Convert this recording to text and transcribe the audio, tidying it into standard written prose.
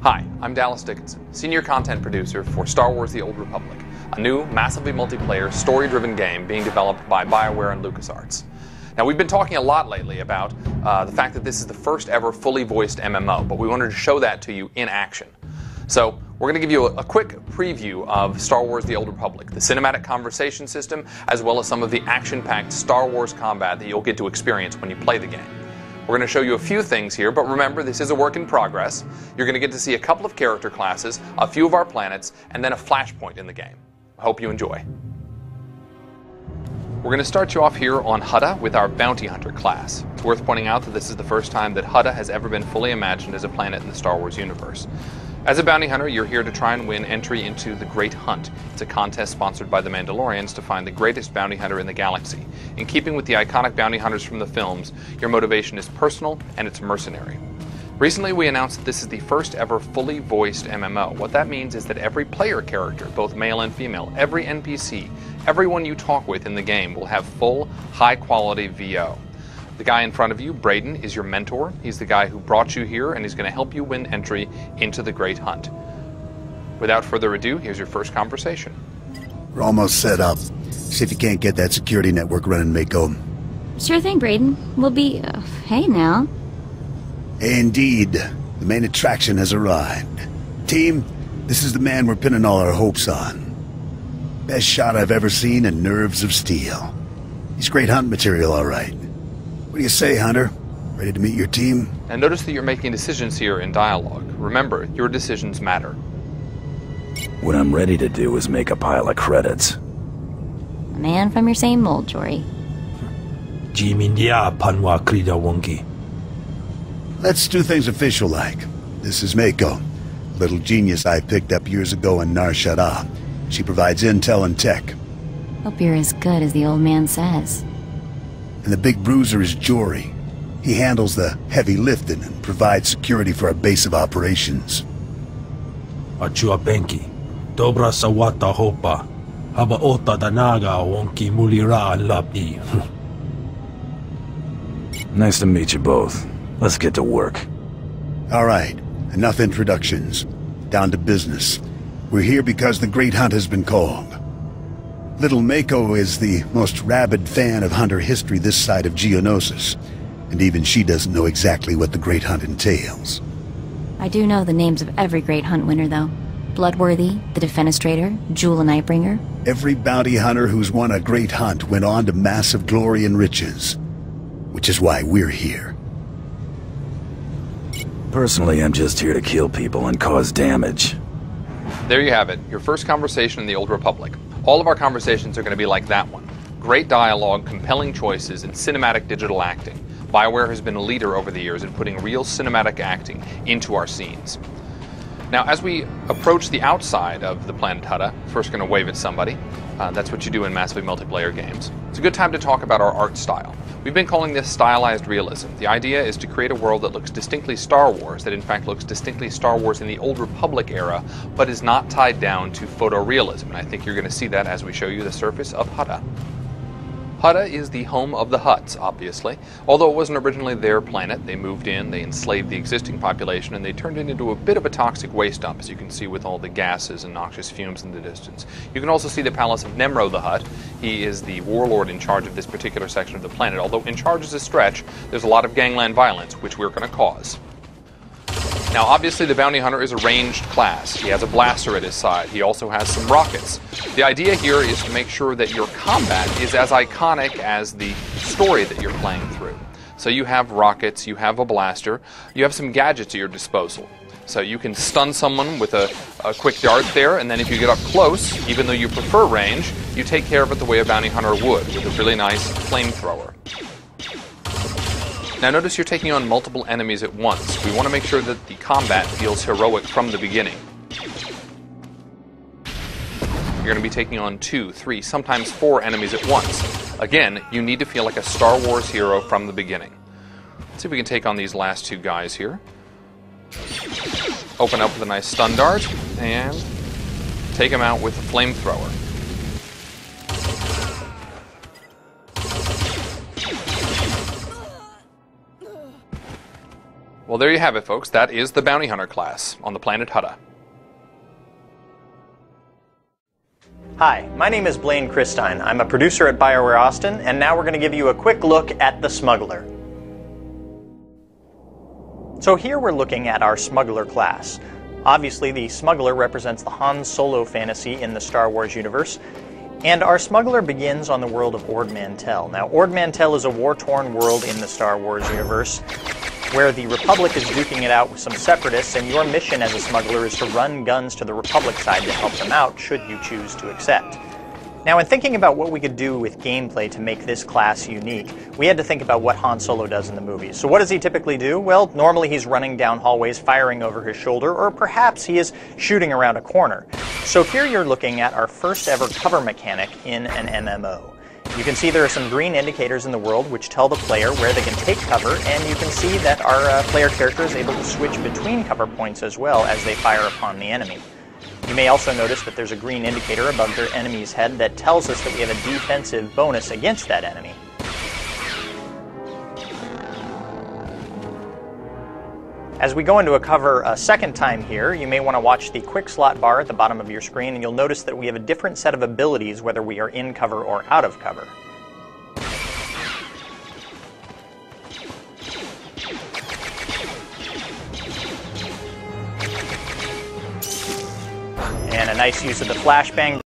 Hi, I'm Dallas Dickinson, Senior Content Producer for Star Wars The Old Republic, a new, massively multiplayer, story-driven game being developed by BioWare and LucasArts. Now, we've been talking a lot lately about the fact that this is the first ever fully voiced MMO, but we wanted to show that to you in action. So, we're going to give you a quick preview of Star Wars The Old Republic, the cinematic conversation system, as well as some of the action-packed Star Wars combat that you'll get to experience when you play the game. We're going to show you a few things here, but remember, this is a work in progress. You're going to get to see a couple of character classes, a few of our planets, and then a flashpoint in the game. I hope you enjoy. We're going to start you off here on Hutta with our Bounty Hunter class. It's worth pointing out that this is the first time that Hutta has ever been fully imagined as a planet in the Star Wars universe. As a bounty hunter, you're here to try and win entry into the Great Hunt. It's a contest sponsored by the Mandalorians to find the greatest bounty hunter in the galaxy. In keeping with the iconic bounty hunters from the films, your motivation is personal and it's mercenary. Recently, we announced that this is the first ever fully voiced MMO. What that means is that every player character, both male and female, every NPC, everyone you talk with in the game will have full, high-quality VO. The guy in front of you, Braden, is your mentor. He's the guy who brought you here, and he's going to help you win entry into the Great Hunt. Without further ado, here's your first conversation. We're almost set up. See if you can't get that security network running, Mako. Sure thing, Braden. We'll be... hey now. Indeed. The main attraction has arrived. Team, this is the man we're pinning all our hopes on. Best shot I've ever seen and nerves of steel. He's great hunt material, all right. What do you say, Hunter? Ready to meet your team? And notice that you're making decisions here in dialogue. Remember, your decisions matter. What I'm ready to do is make a pile of credits. A man from your same mold, Jory. Let's do things official-like. This is Mako, a little genius I picked up years ago in Nar Shaddaa. She provides intel and tech. Hope you're as good as the old man says. And the big bruiser is Jory. He handles the heavy lifting and provides security for our base of operations. Achua Benki, Dobra Sawata Hopa, Haba Ota Danaga Wonki Mulira Lapi. Nice to meet you both. Let's get to work. All right, enough introductions. Down to business. We're here because the Great Hunt has been called. Little Mako is the most rabid fan of hunter history this side of Geonosis, and even she doesn't know exactly what the Great Hunt entails. I do know the names of every Great Hunt winner, though. Bloodworthy, the Defenestrator, Jewel and Nightbringer. Every bounty hunter who's won a Great Hunt went on to massive glory and riches, which is why we're here. Personally, I'm just here to kill people and cause damage. There you have it, your first conversation in the Old Republic. All of our conversations are going to be like that one. Great dialogue, compelling choices, and cinematic digital acting. BioWare has been a leader over the years in putting real cinematic acting into our scenes. Now, as we approach the outside of the planet Hutta, first going to wave at somebody. That's what you do in massively multiplayer games. It's a good time to talk about our art style. We've been calling this stylized realism. The idea is to create a world that looks distinctly Star Wars, that in fact looks distinctly Star Wars in the Old Republic era, but is not tied down to photorealism. And I think you're going to see that as we show you the surface of Hutta. Hutta is the home of the Hutts, obviously. Although it wasn't originally their planet, they moved in, they enslaved the existing population, and they turned it into a bit of a toxic waste dump, as you can see with all the gases and noxious fumes in the distance. You can also see the palace of Nemro the Hutt. He is the warlord in charge of this particular section of the planet. Although in charge is a stretch, there's a lot of gangland violence, which we're going to cause. Now, obviously, the bounty hunter is a ranged class. He has a blaster at his side. He also has some rockets. The idea here is to make sure that your combat is as iconic as the story that you're playing through. So you have rockets, you have a blaster, you have some gadgets at your disposal. So you can stun someone with a quick dart there, and then if you get up close, even though you prefer range, you take care of it the way a bounty hunter would, with a really nice flamethrower. Now notice you're taking on multiple enemies at once. We want to make sure that the combat feels heroic from the beginning. You're going to be taking on 2, 3, sometimes 4 enemies at once. Again, you need to feel like a Star Wars hero from the beginning. Let's see if we can take on these last 2 guys here. Open up with a nice stun dart, and take him out with a flamethrower. Well, there you have it, folks. That is the Bounty Hunter class on the planet Hutta. Hi, my name is Blaine Christine. I'm a producer at BioWare Austin, and now we're going to give you a quick look at the Smuggler. So here we're looking at our Smuggler class. Obviously, the Smuggler represents the Han Solo fantasy in the Star Wars universe, and our Smuggler begins on the world of Ord Mantell. Now, Ord Mantell is a war-torn world in the Star Wars universe, where the Republic is duking it out with some separatists, and your mission as a smuggler is to run guns to the Republic side to help them out, should you choose to accept. Now, in thinking about what we could do with gameplay to make this class unique, we had to think about what Han Solo does in the movies. So what does he typically do? Well, normally he's running down hallways, firing over his shoulder, or perhaps he is shooting around a corner. So here you're looking at our first ever cover mechanic in an MMO. You can see there are some green indicators in the world which tell the player where they can take cover, and you can see that our player character is able to switch between cover points as well as they fire upon the enemy. You may also notice that there's a green indicator above their enemy's head that tells us that we have a defensive bonus against that enemy. As we go into a cover a second time here, you may want to watch the quick slot bar at the bottom of your screen, and you'll notice that we have a different set of abilities whether we are in cover or out of cover. And a nice use of the flashbang.